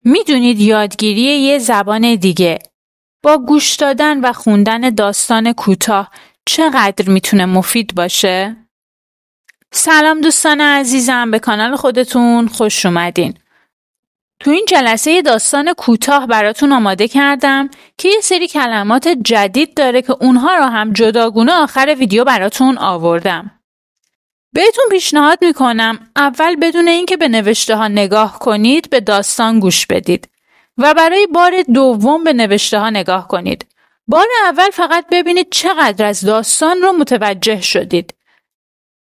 میدونید یادگیری یه زبان دیگه با گوش دادن و خوندن داستان کوتاه چقدر میتونه مفید باشه؟ سلام دوستان عزیزم، به کانال خودتون خوش اومدین. تو این جلسه داستان کوتاه براتون آماده کردم که یه سری کلمات جدید داره که اونها رو هم جداگونه آخر ویدیو براتون آوردم. بهتون پیشنهاد میکنم اول بدون اینکه به نوشته ها نگاه کنید به داستان گوش بدید و برای بار دوم به نوشته ها نگاه کنید. بار اول فقط ببینید چقدر از داستان رو متوجه شدید.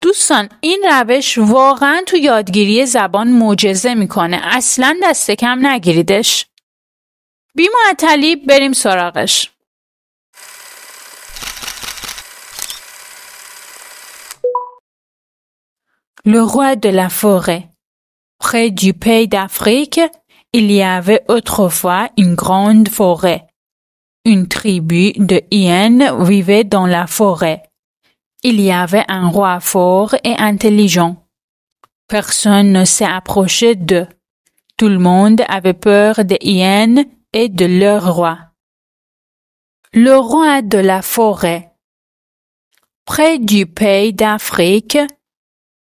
دوستان این روش واقعا تو یادگیری زبان معجزه میکنه. اصلا دست کم نگیریدش. بی معطلی بریم سراغش. Le roi de la forêt. Près du pays d'Afrique, il y avait autrefois une grande forêt. Une tribu de hyènes vivait dans la forêt. Il y avait un roi fort et intelligent. Personne ne s'est approché d'eux. Tout le monde avait peur des hyènes et de leur roi. Le roi de la forêt. Près du pays d'Afrique,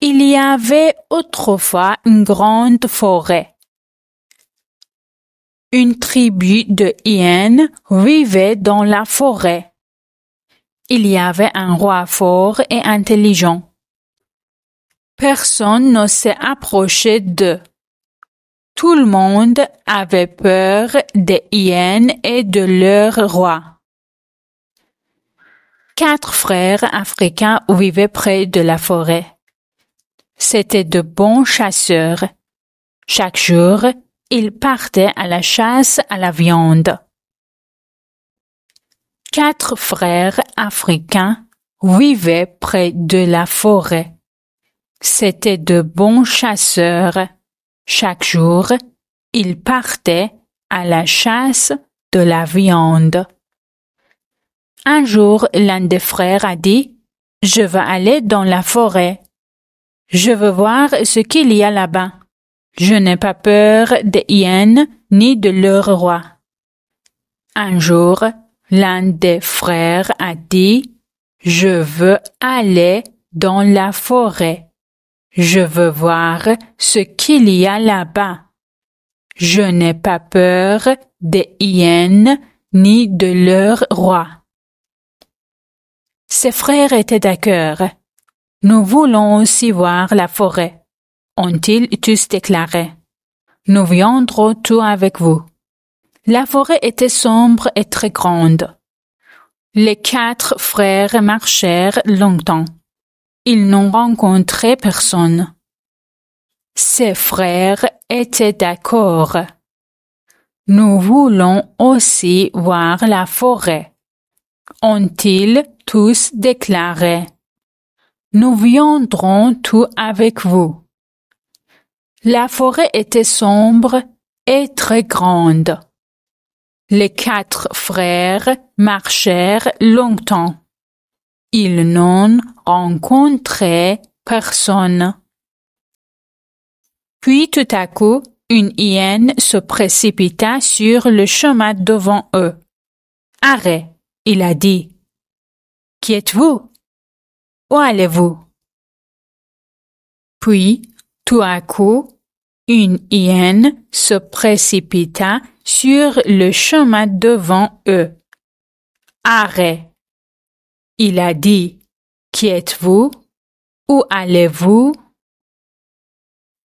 il y avait autrefois une grande forêt. Une tribu de hyènes vivait dans la forêt. Il y avait un roi fort et intelligent. Personne ne s'est approché d'eux. Tout le monde avait peur des hyènes et de leur roi. 4 frères africains vivaient près de la forêt. C'étaient de bons chasseurs. Chaque jour, ils partaient à la chasse à la viande. 4 frères africains vivaient près de la forêt. C'étaient de bons chasseurs. Chaque jour, ils partaient à la chasse de la viande. Un jour, l'un des frères a dit « Je veux aller dans la forêt. Je veux voir ce qu'il y a là-bas. Je n'ai pas peur des hyènes ni de leur roi. » Un jour, l'un des frères a dit « Je veux aller dans la forêt. Je veux voir ce qu'il y a là-bas. Je n'ai pas peur des hyènes ni de leur roi. » Ses frères étaient d'accord. « Nous voulons aussi voir la forêt, » ont-ils tous déclaré. « Nous viendrons tout avec vous. » La forêt était sombre et très grande. Les 4 frères marchèrent longtemps. Ils n'ont rencontré personne. Ses frères étaient d'accord. « Nous voulons aussi voir la forêt, » ont-ils tous déclaré. Nous viendrons tout avec vous. La forêt était sombre et très grande. Les 4 frères marchèrent longtemps. Ils n'ont rencontré personne. Puis tout à coup, une hyène se précipita sur le chemin devant eux. « Arrête !» il a dit. « Qui êtes-vous ? Où allez-vous » Puis, tout à coup, une hyène se précipita sur le chemin devant eux. « Arrête !» il a dit. « Qui êtes-vous ? Où allez-vous »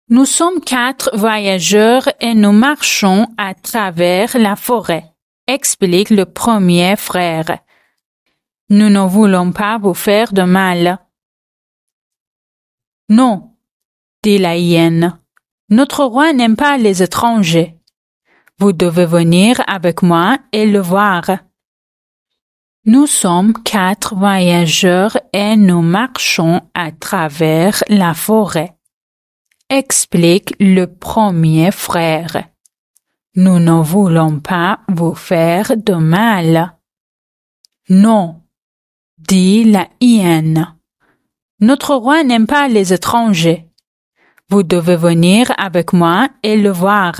Nous sommes 4 voyageurs et nous marchons à travers la forêt, explique le premier frère. Nous ne voulons pas vous faire de mal. Non, dit la hyène. Notre roi n'aime pas les étrangers. Vous devez venir avec moi et le voir. Nous sommes 4 voyageurs et nous marchons à travers la forêt, explique le premier frère. Nous ne voulons pas vous faire de mal. Non, dit la hyène. Notre roi n'aime pas les étrangers. Vous devez venir avec moi et le voir.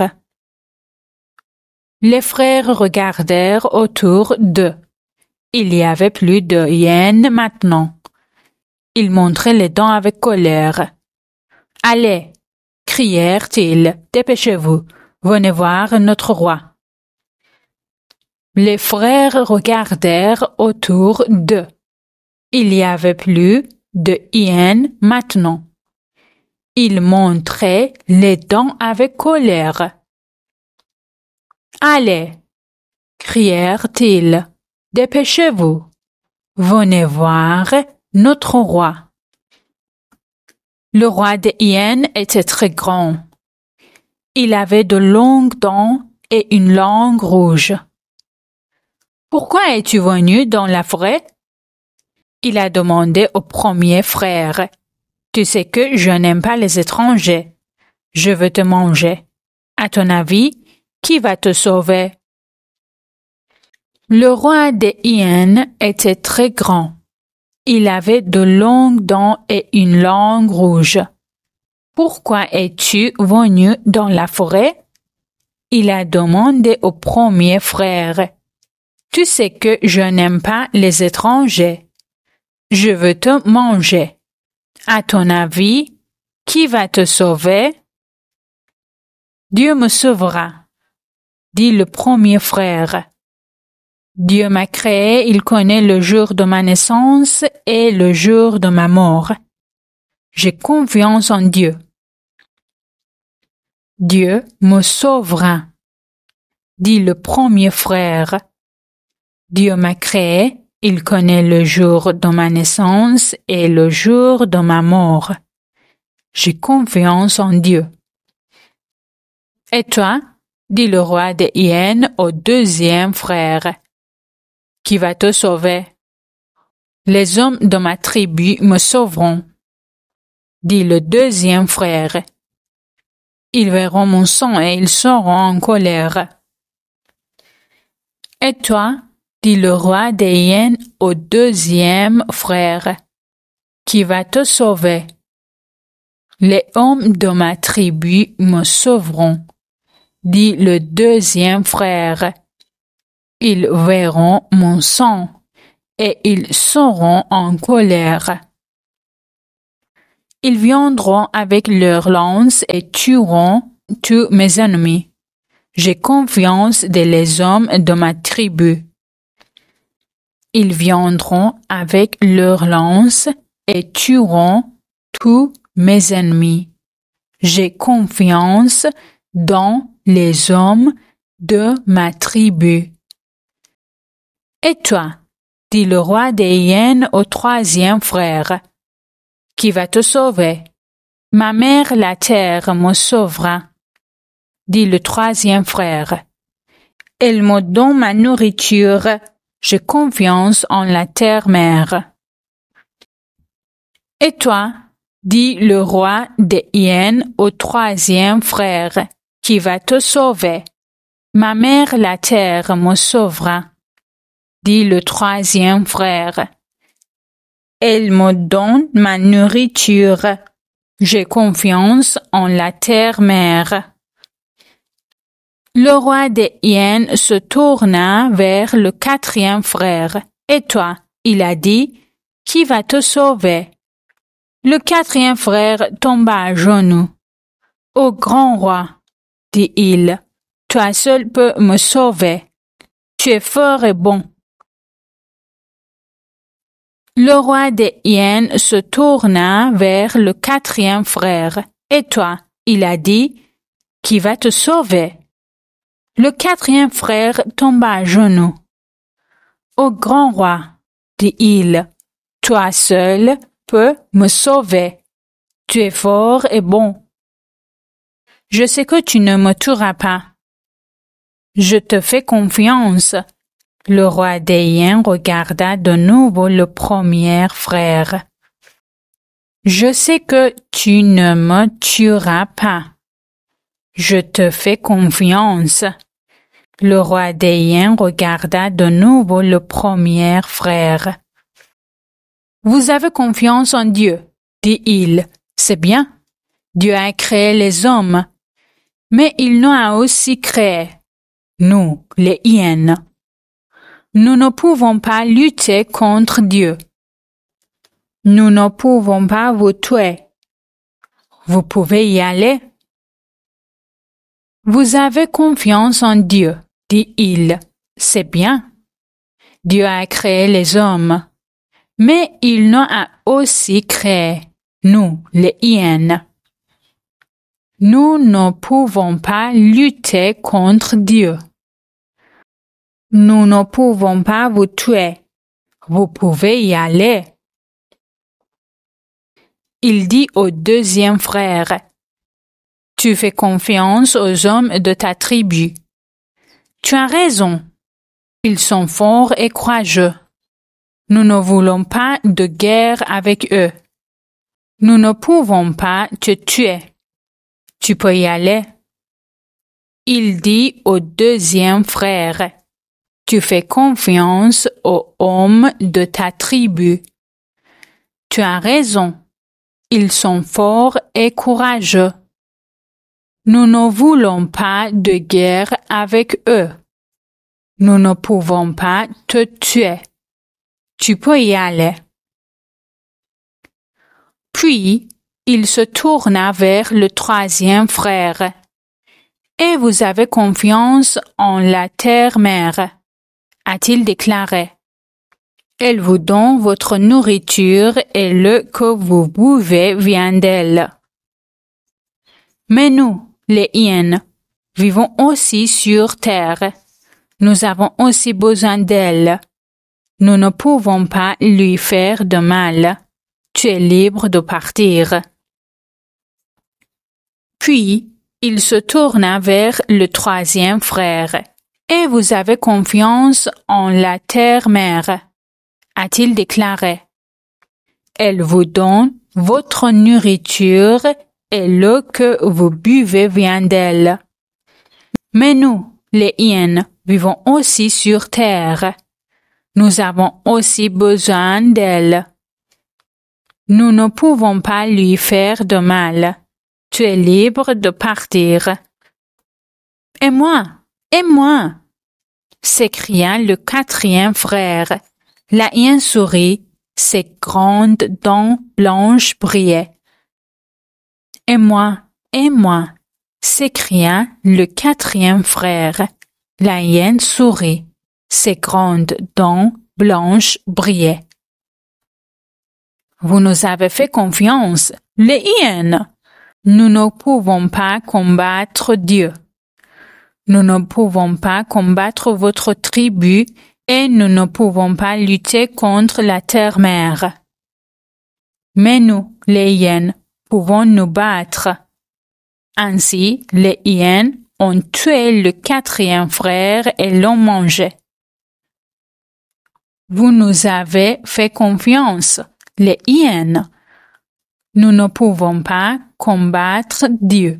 Les frères regardèrent autour d'eux. Il y avait plus de hyènes maintenant. Ils montraient les dents avec colère. « Allez !» crièrent-ils, « dépêchez-vous, venez voir notre roi. » Les frères regardèrent autour d'eux. Il y avait plus de hyènes maintenant. Ils montraient les dents avec colère. « Allez !» crièrent-ils, « dépêchez-vous, venez voir notre roi. » Le roi des hyènes était très grand. Il avait de longues dents et une langue rouge. « Pourquoi es-tu venu dans la forêt ?» Il a demandé au premier frère. « Tu sais que je n'aime pas les étrangers. Je veux te manger. À ton avis, qui va te sauver ?» Le roi des hyènes était très grand. Il avait de longues dents et une langue rouge. « Pourquoi es-tu venu dans la forêt ?» Il a demandé au premier frère. « Tu sais que je n'aime pas les étrangers. Je veux te manger. À ton avis, qui va te sauver ?»« Dieu me sauvera, » dit le premier frère. « Dieu m'a créé, il connaît le jour de ma naissance et le jour de ma mort. J'ai confiance en Dieu. »« Dieu me sauvera, » dit le premier frère. « Dieu m'a créé, il connaît le jour de ma naissance et le jour de ma mort. J'ai confiance en Dieu. »« Et toi, » dit le roi des hyènes au deuxième frère, « qui va te sauver? »« Les hommes de ma tribu me sauveront, » dit le deuxième frère. « Ils verront mon sang et ils seront en colère. »« Et toi, » dit le roi des hyènes au deuxième frère, « qui va te sauver? » « Les hommes de ma tribu me sauveront, » dit le deuxième frère. « Ils verront mon sang et ils seront en colère. Ils viendront avec leurs lances et tueront tous mes ennemis. J'ai confiance dans les hommes de ma tribu. Ils viendront avec leurs lances et tueront tous mes ennemis. J'ai confiance dans les hommes de ma tribu. Et toi, dit le roi des hyènes au troisième frère, qui va te sauver? Ma mère la terre me sauvera, dit le troisième frère. Elle me donne ma nourriture, j'ai confiance en la terre-mère. Et toi, dit le roi des hyènes au troisième frère, qui va te sauver? Ma mère la terre me sauvera, dit le troisième frère. Elle me donne ma nourriture, j'ai confiance en la terre-mère. Le roi des hyènes se tourna vers le quatrième frère. Et toi, il a dit, qui va te sauver? Le quatrième frère tomba à genoux. Ô grand roi, dit-il, toi seul peux me sauver. Tu es fort et bon. Le roi des hyènes se tourna vers le quatrième frère. Et toi, il a dit, qui va te sauver? Le quatrième frère tomba à genoux. Ô grand roi, dit-il, toi seul peux me sauver. Tu es fort et bon. Je sais que tu ne me tueras pas. Je te fais confiance. Le roi des hyènes regarda de nouveau le premier frère. Je sais que tu ne me tueras pas. Je te fais confiance. Le roi des hyènes regarda de nouveau le premier frère. Vous avez confiance en Dieu, dit-il. C'est bien. Dieu a créé les hommes, mais il nous a aussi créés. nous, les hyènes. Nous ne pouvons pas lutter contre Dieu. Nous ne pouvons pas vous tuer. Vous pouvez y aller. Vous avez confiance en Dieu, dit-il. C'est bien. Dieu a créé les hommes, mais il nous a aussi créé, nous, les hyènes. Nous ne pouvons pas lutter contre Dieu. Nous ne pouvons pas vous tuer. Vous pouvez y aller. Il dit au deuxième frère, « Tu fais confiance aux hommes de ta tribu. Tu as raison. Ils sont forts et courageux. Nous ne voulons pas de guerre avec eux. Nous ne pouvons pas te tuer. Tu peux y aller. » Il dit au deuxième frère, « Tu fais confiance aux hommes de ta tribu. Tu as raison. Ils sont forts et courageux. Nous ne voulons pas de guerre avec eux. Nous ne pouvons pas te tuer. Tu peux y aller. » Puis, il se tourna vers le troisième frère. « Et vous avez confiance en la terre-mère, a-t-il déclaré. Elle vous donne votre nourriture et l'eau que vous buvez vient d'elle. Mais nous, les hyènes, vivons aussi sur terre. Nous avons aussi besoin d'elle. Nous ne pouvons pas lui faire de mal. Tu es libre de partir. » Puis, il se tourna vers le troisième frère. « Et vous avez confiance en la terre-mère, a-t-il déclaré. Elle vous donne votre nourriture et l'eau que vous buvez vient d'elle. Mais nous, les hyènes, vivons aussi sur terre. Nous avons aussi besoin d'elle. Nous ne pouvons pas lui faire de mal. Tu es libre de partir. » « Et moi? Et moi? » s'écria le quatrième frère. La hyène sourit, ses grandes dents blanches brillaient. « Et moi? Et moi? » s'écria le quatrième frère. La hyène sourit, ses grandes dents blanches brillaient. « Vous nous avez fait confiance, les hyènes. Nous ne pouvons pas combattre Dieu. Nous ne pouvons pas combattre votre tribu et nous ne pouvons pas lutter contre la terre-mère. Mais nous, les hyènes, pouvons nous battre. » Ainsi, les hyènes ont tué le quatrième frère et l'ont mangé. Vous nous avez fait confiance, les hyènes. Nous ne pouvons pas combattre Dieu.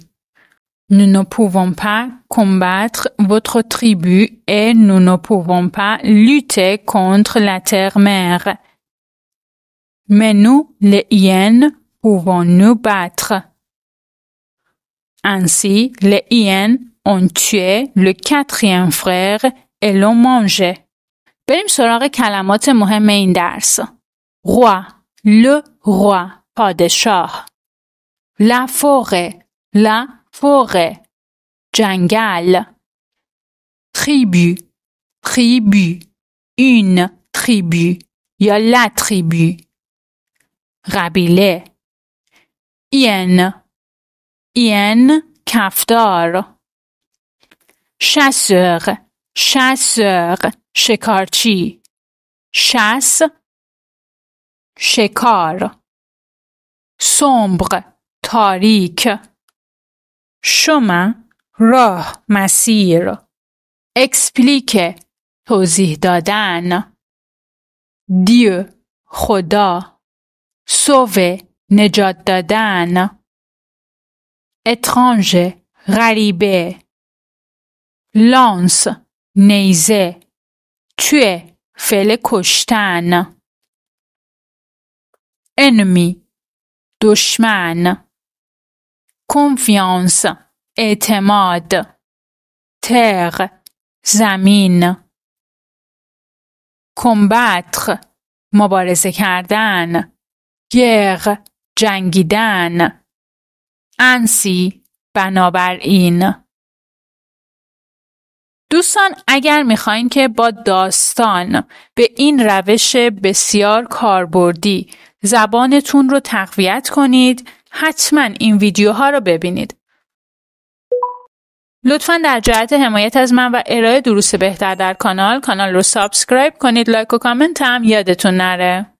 Nous ne pouvons pas combattre votre tribu et nous ne pouvons pas lutter contre la terre-mère. Mais nous, les hyènes, pouvons nous battre. Ainsi, les hyènes ont tué le quatrième frère et l'ont mangé. بریم سراغ کلمات مهم این درس. roi, le roi, پادشاه. La forêt, جنگل. Tribu, une tribu یا la tribu. قبیله. hyène, کفدار. chasseur, شکارچی. chasse, شکار. sombre, تاریک. chemin, راه، مسیر. expliquer, توضیح دادن. Dieu, خدا. sauver, نجات دادن. étranger, غریبه. lance, نیزه. tuer, فعل کشتن. ennemi, دشمن. confiance, اعتماد. terre, زمین. combattre مبارزه کردن. guerre جنگیدن. ainsi بنابراین. دوستان اگر میخواین که با داستان به این روش بسیار کاربردی زبانتون رو تقویت کنید، حتما این ویدیوها رو ببینید. لطفاً در جهت حمایت از من و ارائه دروس بهتر در کانال رو سابسکرایب کنید، لایک و کامنت هم یادتون نره.